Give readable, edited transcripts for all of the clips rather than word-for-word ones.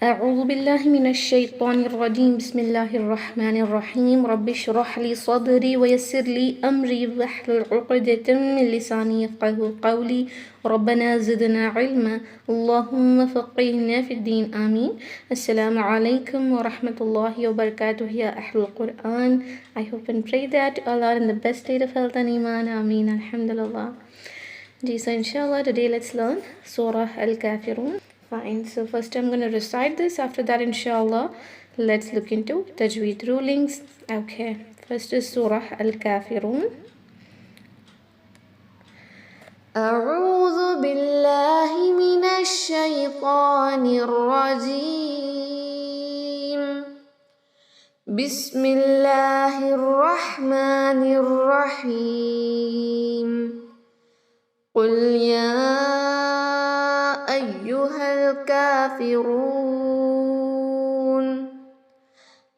أعوذ بالله من الشيطان الرجيم بسم الله الرحمن الرحيم رب اشرح لي صدري ويسر لي أمري واحلل عقدة من لساني يفقهوا قولي ربنا زدنا علما اللهم فقهنا في الدين آمين. Assalamu alaikum wa rahmatullahi wa barakatuh ya Ahlul Quran. I hope and pray that all are in the best state of health and iman. Ameen. Alhamdulillah. So inshallah today let's learn Surah Al-Kafiroon. Fine, so first I'm going to recite this. After that, inshallah, let's look into Tajweed rulings. Okay, first is Surah Al-Kafiroon. أعوذ بالله من الشيطان الرجيم بسم الله الرحمن الرحيم قل يا أيها الكافرون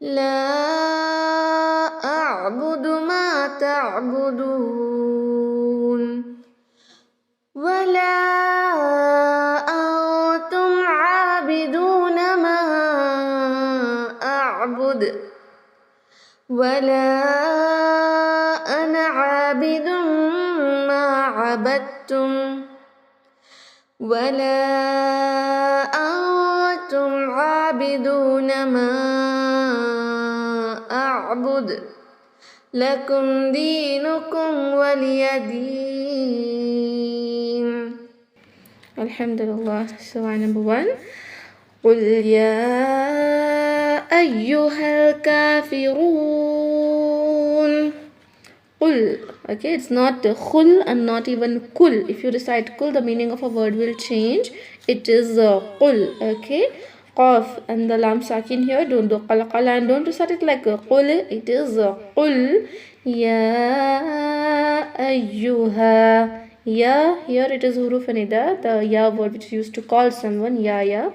لا أعبد ما تعبدون ولا أنتم عابدون ما أعبد ولا أنا عابد ما عبدتم ولا أنتم عابدون ما أعبد لكم دينكم ولي دين. Alhamdulillah. So number 1, قل يا أيها الكافرون. قل. Okay, it's not khul and not even kul. If you recite kul, the meaning of a word will change. It is qul. Okay, qaf and the lam sakin here. Don't do qalqala and don't recite it like qul. It is qul ya ayyuha. Ya, here it is huruf nida, the ya word which is used to call someone, ya,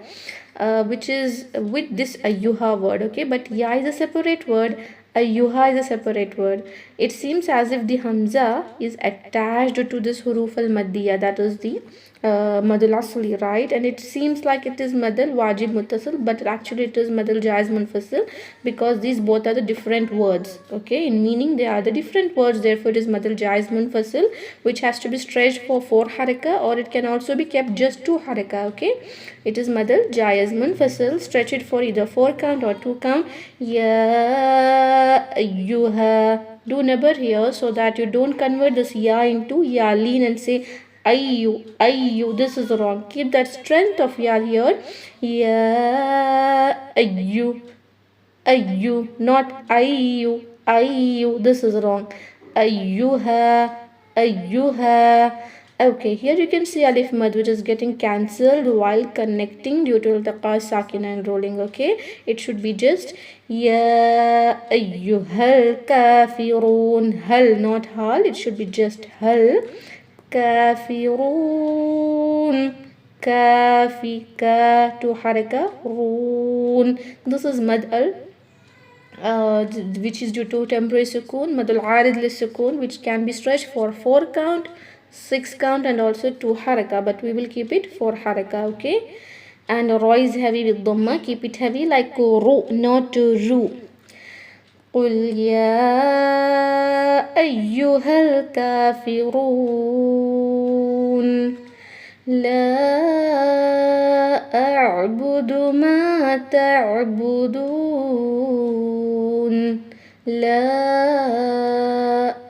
which is with this ayyuha word. Okay, but ya is a separate word. Ayyuha is a separate word. It seems as if the hamza is attached to this huruf al-maddiya, that is the madul asli, right? And it seems like it is madal wajib muttasil, but actually it is madal jaiz munfasil, because these both are the different words. Okay, in meaning they are the different words, therefore it is madal jaiz munfasil, which has to be stretched for 4 haraka, or it can also be kept just 2 haraka. Okay, it is madal jaiz munfasil, stretch it for either 4 count or 2 count. Ya ayyuha. Do never here, so that you don't convert this ya into yaleen and say ayyu. This is wrong. Keep that strength of ya here. Ya ayyu, not ayyu. This is wrong. Ayyuha. Okay, here you can see alif mad, which is getting cancelled while connecting due to the qa sakina and rolling. Okay, it should be just ya ayyuhal kafirun. Hal, not hal. It should be just hal. Kafiroon. Kafi, ka to haraka, roon. This is mad al, which is due to temporary sukoon, mad al arid li sukoon, which can be stretched for 4 count, 6 count, and also 2 haraka, but we will keep it 4 haraka. Okay, and ra is heavy with dhamma. Keep it heavy like ru, not ru. قل يا أيها الكافرون لا أعبد ما تعبدون لا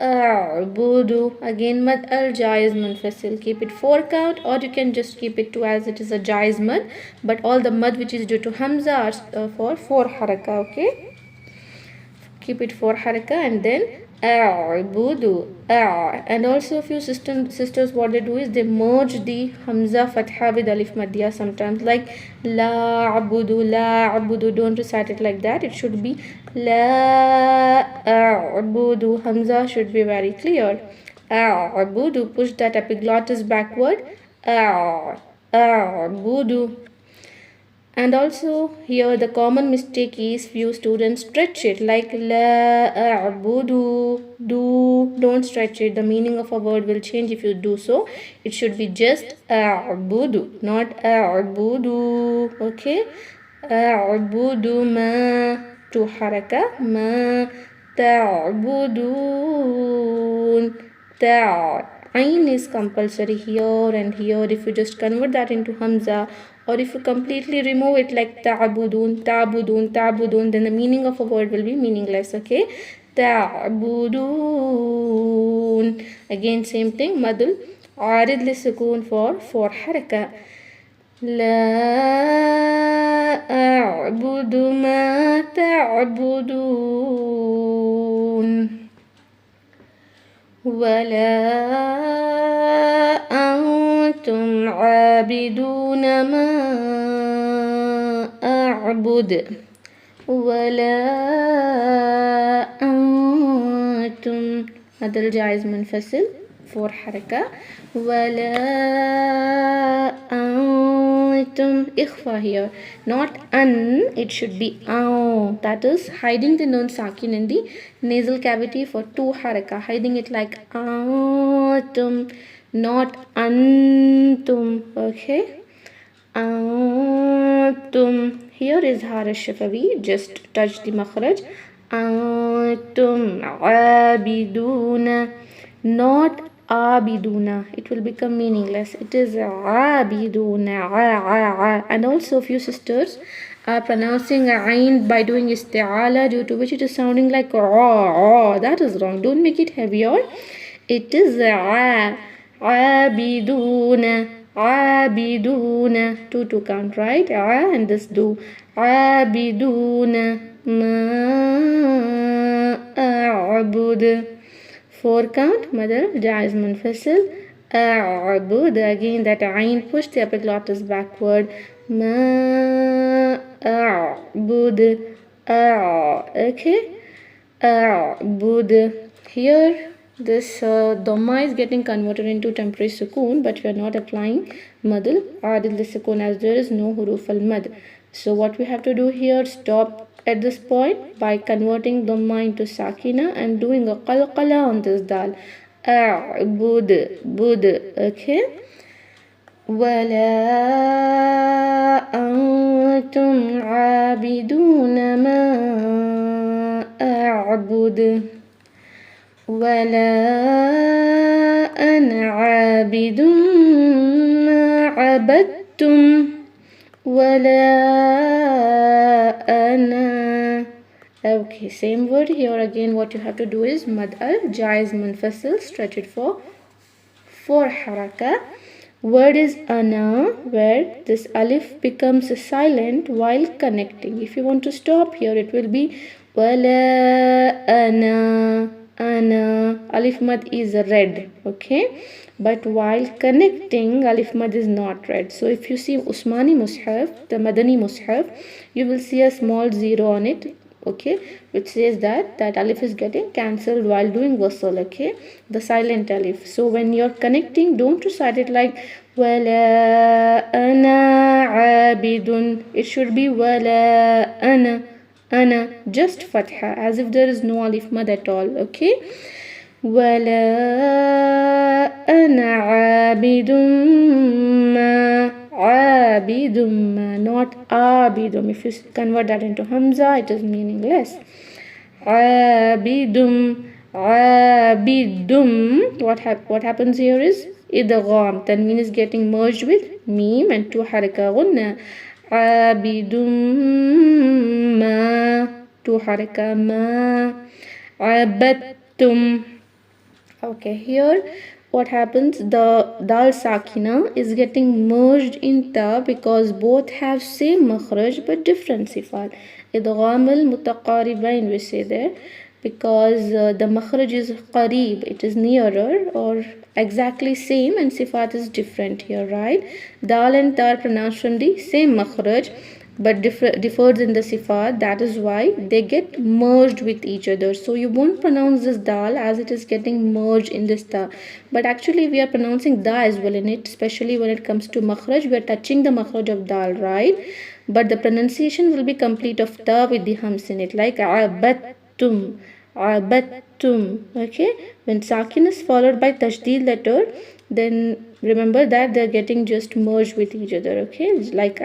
أعبد. Again mad al jaiz munfasil. Keep it 4 count, or you can just keep it 2 as it is a jaiz mad, but all the mad which is due to hamza are for 4 haraka. Okay, keep it 4 haraka, and then a'budu. And also a few sisters, what they do is they merge the hamza fatha with alif maddiya sometimes, like la abudu. Don't recite it like that. It should be la a'budu. Hamza should be very clear. A'budu. Push that epiglottis backward. A'budu. And also here the common mistake is few students stretch it like la a'budu. Don't stretch it. The meaning of a word will change if you do so. It should be just a'budu, not a'budu. Okay, أعبد ما to حركة ما تعبدون Ain is compulsory here and here. If you just convert that into Hamza, or if you completely remove it like ta'budun, ta'budun, ta'budun, then the meaning of a word will be meaningless. Okay, ta'budun. Again, same thing. Madul. عارض للسكون for حركة. لا أعبد ما تعبدون ولا أنتم عابدون ما أعبد ولا أنتم هذا الجائز منفصل for حركة ولا أنتم إخفاء here not an, it should be aw, that is hiding the nun sakin in the nasal cavity for two haraka, hiding it like antum, not antum. Okay, antum here is harash shafawi, just touch the makhraj. Antum abiduna, not abiduna, it will become meaningless. It is abiduna. And also a few sisters are pronouncing ain by doing isti'ala, due to which it is sounding like that is wrong. Don't make it heavier. It is abiduna, abiduna, two to count, right? And this do abiduna ma a'bud, four count. Mother jaiz munfasil a'bud, again that ain push the epiglottis backward. Ma a'bud, okay, a'bud. Here this dhamma is getting converted into temporary sukoon, but we are not applying madul adil sukoon as there is no huruf al mad. So what we have to do here, stop at this point by converting dhamma into sakina and doing a qalqala on this dal. A'bud, bud, okay. ولا أنتم عابدون ما أعبد ولا أنا عابد ما عبدتم ولا أنا. Okay, same word here. Again what you have to do is mad al jaiz munfasil, stretch it for haraka. Word is ana, where this alif becomes silent while connecting. If you want to stop here, it will be wala ana. Alif mad is red, okay, but while connecting alif mad is not red. So if you see Usmani Mushaf, the Madani Mushaf, you will see a small zero on it, okay, which says that alif is getting cancelled while doing wasl, okay, the silent alif. So when you're connecting, don't recite it like wala ana abidun, it should be wala ana just fatha, as if there is no alif mad at all, okay. Wala ana abidum ma, abidum ma, not abidum. If you convert that into hamza, it is meaningless. Abidum, what happens here is idgham, tanween is getting merged with meme and two haraka gunna. Abidum ma, two haraka ma. Abadtum. Okay, here what happens, the dal sakina is getting merged in ta because both have same makhraj but different sifat. Idgham al mutaqaribain, we say there, because the makhraj is qareeb, it is nearer or exactly same, and sifat is different here, right? Dal and ta are pronounced from the same makhraj but differs in the sifat. That is why they get merged with each other. So you won't pronounce this dal as it is getting merged in this ta, but actually we are pronouncing da as well in it, especially when it comes to makhraj. We are touching the makhraj of dal, right? But the pronunciation will be complete of ta with the hams in it, like abattum, okay. When sakin is followed by tajdeed letter, then remember that they're getting just merged with each other, okay, like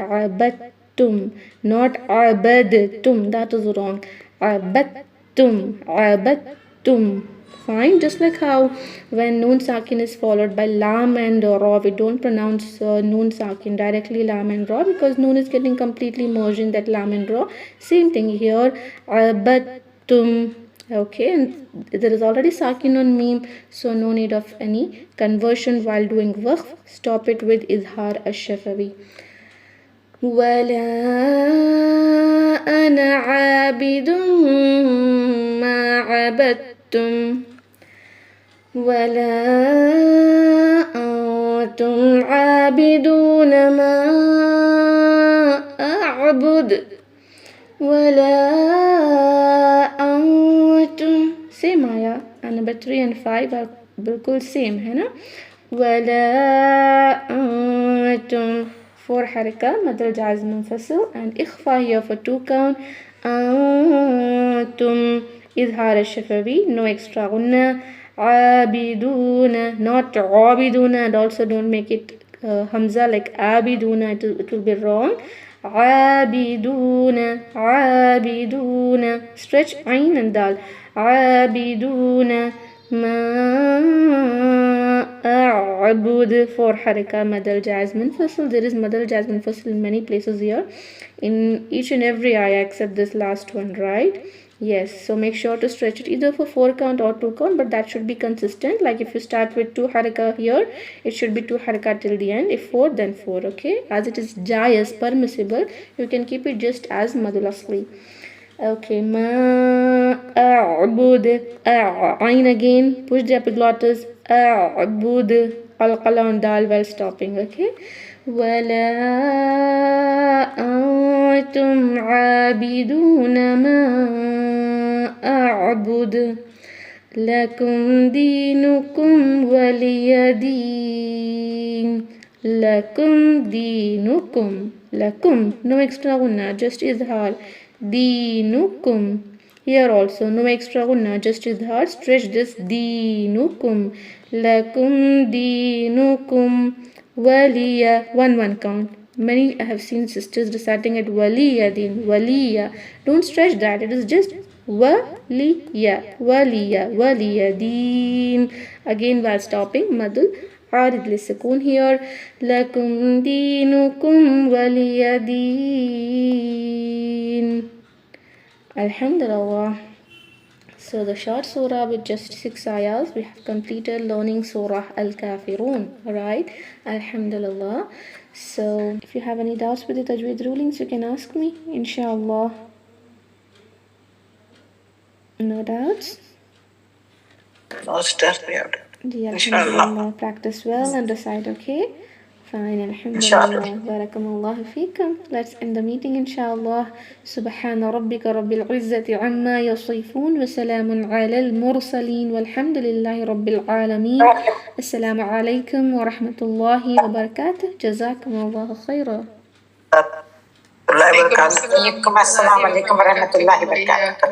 abadtum, not abadtum. That is wrong. Abadtum, abadtum. Fine. Just like how when noon sakin is followed by lam and ra, we don't pronounce noon sakin directly lam and ra because noon is getting completely merged in that lam and ra. Same thing here. Abadtum. Okay, and there is already sakin on meme, so no need of any conversion while doing waqf. Stop it with izhar ash-shafawi. ولا أنا عابد ما عبدتم ولا أنتم عابدون ما أعبد ولا أنتم same आया and number 3 and 5 are बिल्कुल same है ना ولا أنتم 4 حركة مدل جائز منفصل and إخفاء here for 2 count أنتم إظهار الشفوي no extra غنة عابدون not عابدون and also don't make it hamza like عابدون it will be wrong عابدون عابدون stretch عين and dal عابدون ما أعبد 4 حركة مدل جائز منفصل. There is مدل جائز منفصل in many places here in each and every ayah except this last one, right? Yes, so make sure to stretch it either for 4 count or 2 count, but that should be consistent. Like if you start with 2 haraka here, it should be 2 haraka till the end. If 4, then 4, okay? As it is jayaz, permissible, you can keep it just as madul asli. Okay, ma a'bud, ayn again, push the epiglottis, a'bud, qalqala on dal while stopping, okay? ولا أنتم عابدون ما أعبد لكم دينكم ولي دين لكم دينكم لكم no extra gunna just izhar دينكم here also no extra gunna just izhar stretch this دينكم لكم دينكم waliya 1 count. Many I have seen sisters reciting it waliya din waliya. Don't stretch that. It is just waliya waliya waliya din. Again while stopping madul arid li sukoon here. Lakum dinukum waliya din. Alhamdulillah. So the short surah with just 6 ayahs, we have completed learning Surah Al-Kafiroon, right? Alhamdulillah. So if you have any doubts with the Tajweed rulings, you can ask me, inshallah. No doubts? No stuff we have done. Inshallah. Practice well and decide, okay? Fine, alhamdulillah. Barakallahu feekum. Let's end the meeting, inshallah. Subhana rabbika rabbil izzati amma yasifun wa salamun ala al-mursaleen walhamdulillahi rabbil alameen. Assalamu alaikum wa rahmatullahi wa barakatuh. Jazakumullahu khairan. Assalamu alaikum wa rahmatullahi wa barakatuh.